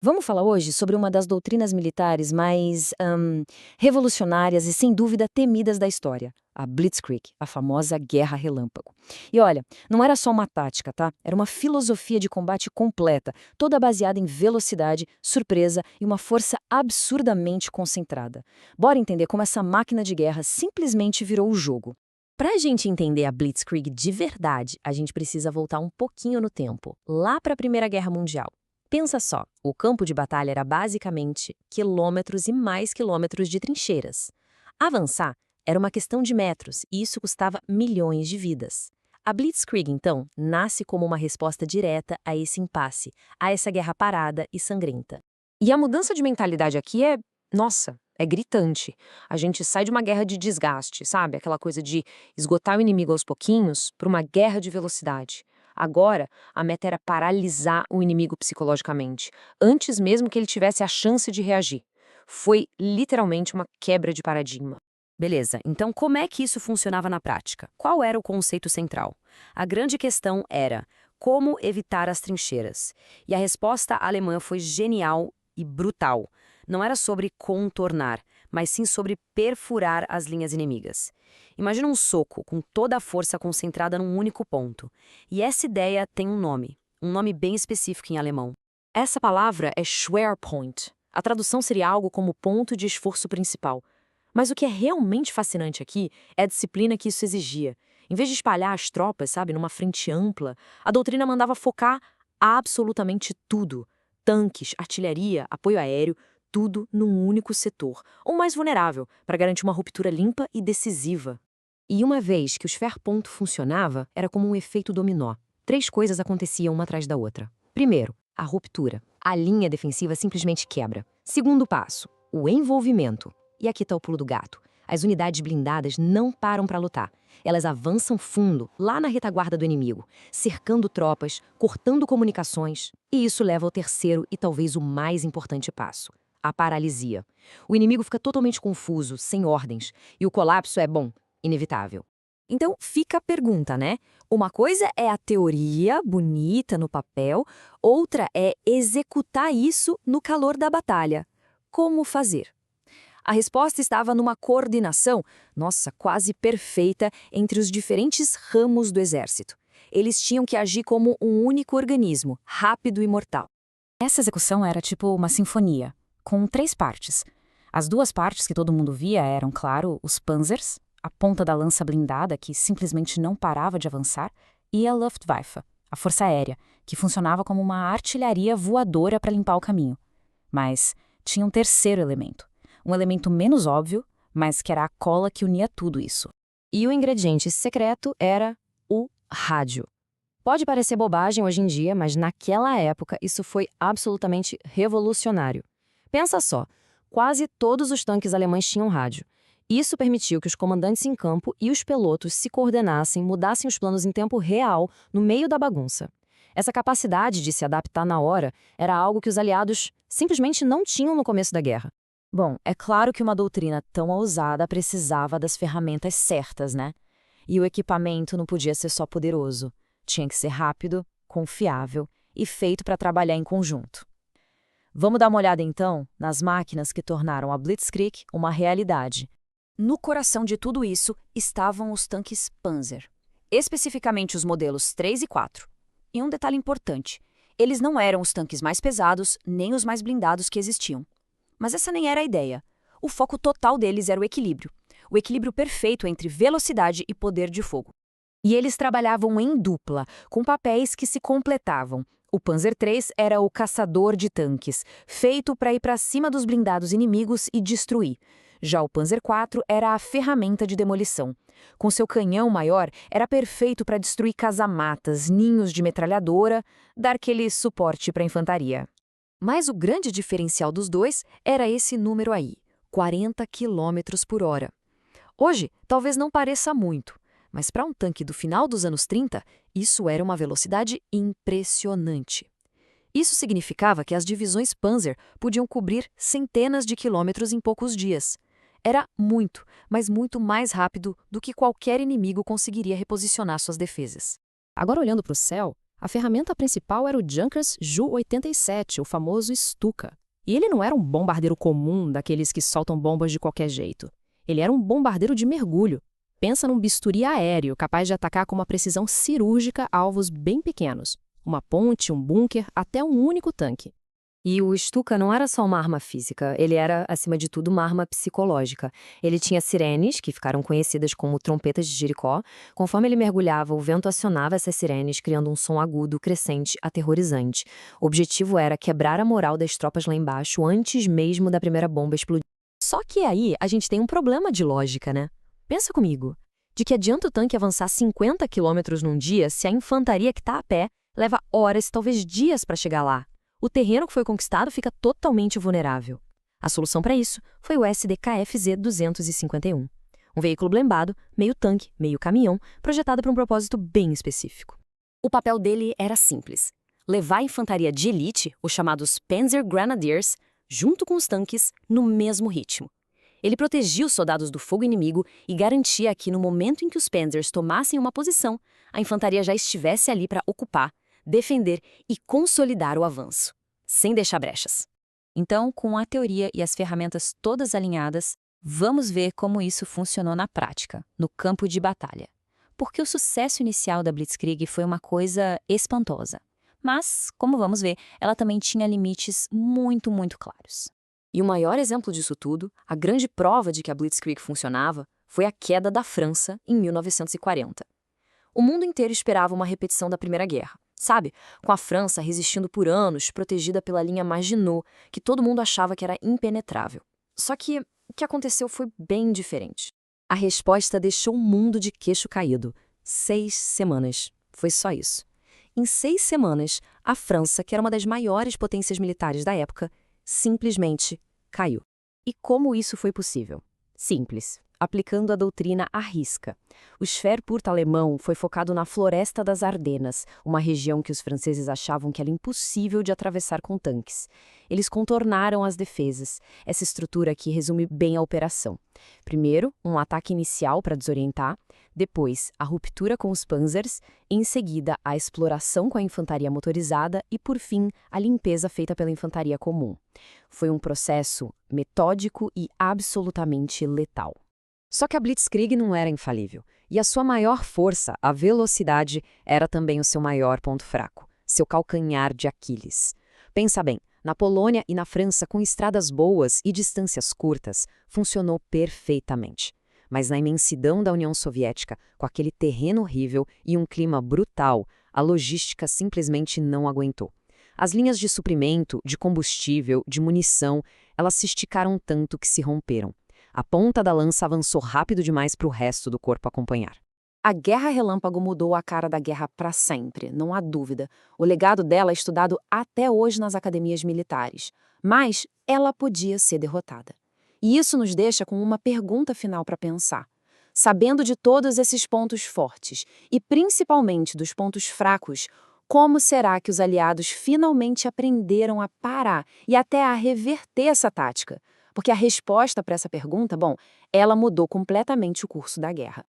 Vamos falar hoje sobre uma das doutrinas militares mais revolucionárias e, sem dúvida, temidas da história, a Blitzkrieg, a famosa Guerra Relâmpago. E olha, não era só uma tática, tá? Era uma filosofia de combate completa, toda baseada em velocidade, surpresa e uma força absurdamente concentrada. Bora entender como essa máquina de guerra simplesmente virou o jogo. Para a gente entender a Blitzkrieg de verdade, a gente precisa voltar um pouquinho no tempo, lá para a Primeira Guerra Mundial. Pensa só, o campo de batalha era basicamente quilômetros e mais quilômetros de trincheiras. Avançar era uma questão de metros e isso custava milhões de vidas. A Blitzkrieg, então, nasce como uma resposta direta a esse impasse, a essa guerra parada e sangrenta. E a mudança de mentalidade aqui nossa, é gritante. A gente sai de uma guerra de desgaste, sabe? Aquela coisa de esgotar o inimigo aos pouquinhos para uma guerra de velocidade. Agora, a meta era paralisar o inimigo psicologicamente, antes mesmo que ele tivesse a chance de reagir. Foi literalmente uma quebra de paradigma. Beleza, então como é que isso funcionava na prática? Qual era o conceito central? A grande questão era como evitar as trincheiras. E a resposta alemã foi genial e brutal. Não era sobre contornar, mas sim sobre perfurar as linhas inimigas. Imagina um soco com toda a força concentrada num único ponto. E essa ideia tem um nome bem específico em alemão. Essa palavra é Schwerpunkt. A tradução seria algo como ponto de esforço principal. Mas o que é realmente fascinante aqui é a disciplina que isso exigia. Em vez de espalhar as tropas, sabe, numa frente ampla, a doutrina mandava focar absolutamente tudo. Tanques, artilharia, apoio aéreo, tudo num único setor, o mais vulnerável, para garantir uma ruptura limpa e decisiva. E uma vez que o Schwerpunkt funcionava, era como um efeito dominó. Três coisas aconteciam uma atrás da outra. Primeiro, a ruptura. A linha defensiva simplesmente quebra. Segundo passo, o envolvimento. E aqui está o pulo do gato. As unidades blindadas não param para lutar. Elas avançam fundo, lá na retaguarda do inimigo, cercando tropas, cortando comunicações. E isso leva ao terceiro e talvez o mais importante passo: a paralisia. O inimigo fica totalmente confuso, sem ordens, e o colapso é, bom, inevitável. Então fica a pergunta, né? Uma coisa é a teoria, bonita no papel, outra é executar isso no calor da batalha. Como fazer? A resposta estava numa coordenação, nossa, quase perfeita, entre os diferentes ramos do exército. Eles tinham que agir como um único organismo, rápido e mortal. Essa execução era tipo uma sinfonia, com três partes. As duas partes que todo mundo via eram, claro, os Panzers, a ponta da lança blindada que simplesmente não parava de avançar, e a Luftwaffe, a força aérea, que funcionava como uma artilharia voadora para limpar o caminho. Mas tinha um terceiro elemento. Um elemento menos óbvio, mas que era a cola que unia tudo isso. E o ingrediente secreto era o rádio. Pode parecer bobagem hoje em dia, mas naquela época isso foi absolutamente revolucionário. Pensa só, quase todos os tanques alemães tinham rádio. Isso permitiu que os comandantes em campo e os pilotos se coordenassem, mudassem os planos em tempo real, no meio da bagunça. Essa capacidade de se adaptar na hora era algo que os aliados simplesmente não tinham no começo da guerra. Bom, é claro que uma doutrina tão ousada precisava das ferramentas certas, né? E o equipamento não podia ser só poderoso. Tinha que ser rápido, confiável e feito para trabalhar em conjunto. Vamos dar uma olhada, então, nas máquinas que tornaram a Blitzkrieg uma realidade. No coração de tudo isso estavam os tanques Panzer, especificamente os modelos 3 e 4. E um detalhe importante, eles não eram os tanques mais pesados nem os mais blindados que existiam. Mas essa nem era a ideia. O foco total deles era o equilíbrio perfeito entre velocidade e poder de fogo. E eles trabalhavam em dupla, com papéis que se completavam. O Panzer III era o caçador de tanques, feito para ir para cima dos blindados inimigos e destruir. Já o Panzer IV era a ferramenta de demolição. Com seu canhão maior, era perfeito para destruir casamatas, ninhos de metralhadora, dar aquele suporte para a infantaria. Mas o grande diferencial dos dois era esse número aí, 40 km por hora. Hoje, talvez não pareça muito, mas para um tanque do final dos anos 30, isso era uma velocidade impressionante. Isso significava que as divisões Panzer podiam cobrir centenas de quilômetros em poucos dias. Era muito, mas muito mais rápido do que qualquer inimigo conseguiria reposicionar suas defesas. Agora, olhando para o céu, A ferramenta principal era o Junkers Ju-87, o famoso Stuka. E ele não era um bombardeiro comum, daqueles que soltam bombas de qualquer jeito. Ele era um bombardeiro de mergulho. Pensa num bisturi aéreo, capaz de atacar com uma precisão cirúrgica alvos bem pequenos. Uma ponte, um bunker, até um único tanque. E o Stuka não era só uma arma física, ele era, acima de tudo, uma arma psicológica. Ele tinha sirenes, que ficaram conhecidas como trompetas de Jericó. Conforme ele mergulhava, o vento acionava essas sirenes, criando um som agudo, crescente, aterrorizante. O objetivo era quebrar a moral das tropas lá embaixo antes mesmo da primeira bomba explodir. Só que aí a gente tem um problema de lógica, né? Pensa comigo. De que adianta o tanque avançar 50 quilômetros num dia se a infantaria que está a pé leva horas, talvez dias para chegar lá? O terreno que foi conquistado fica totalmente vulnerável. A solução para isso foi o SDKFZ-251, um veículo blindado, meio tanque, meio caminhão, projetado para um propósito bem específico. O papel dele era simples: levar a infantaria de elite, os chamados Panzer Grenadiers, junto com os tanques, no mesmo ritmo. Ele protegia os soldados do fogo inimigo e garantia que, no momento em que os Panzers tomassem uma posição, a infantaria já estivesse ali para ocupar, defender e consolidar o avanço, sem deixar brechas. Então, com a teoria e as ferramentas todas alinhadas, vamos ver como isso funcionou na prática, no campo de batalha. Porque o sucesso inicial da Blitzkrieg foi uma coisa espantosa. Mas, como vamos ver, ela também tinha limites muito, muito claros. E o maior exemplo disso tudo, a grande prova de que a Blitzkrieg funcionava, foi a queda da França em 1940. O mundo inteiro esperava uma repetição da Primeira Guerra. Sabe? Com a França resistindo por anos, protegida pela linha Maginot, que todo mundo achava que era impenetrável. Só que o que aconteceu foi bem diferente. A resposta deixou o mundo de queixo caído. 6 semanas. Foi só isso. Em 6 semanas, a França, que era uma das maiores potências militares da época, simplesmente caiu. E como isso foi possível? Simples. Aplicando a doutrina à risca. O Schwerpunkt alemão foi focado na Floresta das Ardenas, uma região que os franceses achavam que era impossível de atravessar com tanques. Eles contornaram as defesas. Essa estrutura aqui resume bem a operação. Primeiro, um ataque inicial para desorientar, depois, a ruptura com os panzers, em seguida, a exploração com a infantaria motorizada e, por fim, a limpeza feita pela infantaria comum. Foi um processo metódico e absolutamente letal. Só que a Blitzkrieg não era infalível, e a sua maior força, a velocidade, era também o seu maior ponto fraco, seu calcanhar de Aquiles. Pensa bem, na Polônia e na França, com estradas boas e distâncias curtas, funcionou perfeitamente. Mas na imensidão da União Soviética, com aquele terreno horrível e um clima brutal, a logística simplesmente não aguentou. As linhas de suprimento, de combustível, de munição, elas se esticaram tanto que se romperam. A ponta da lança avançou rápido demais para o resto do corpo acompanhar. A Guerra Relâmpago mudou a cara da guerra para sempre, não há dúvida. O legado dela é estudado até hoje nas academias militares. Mas ela podia ser derrotada. E isso nos deixa com uma pergunta final para pensar. Sabendo de todos esses pontos fortes, e principalmente dos pontos fracos, como será que os aliados finalmente aprenderam a parar e até a reverter essa tática? Porque a resposta para essa pergunta, ela mudou completamente o curso da guerra.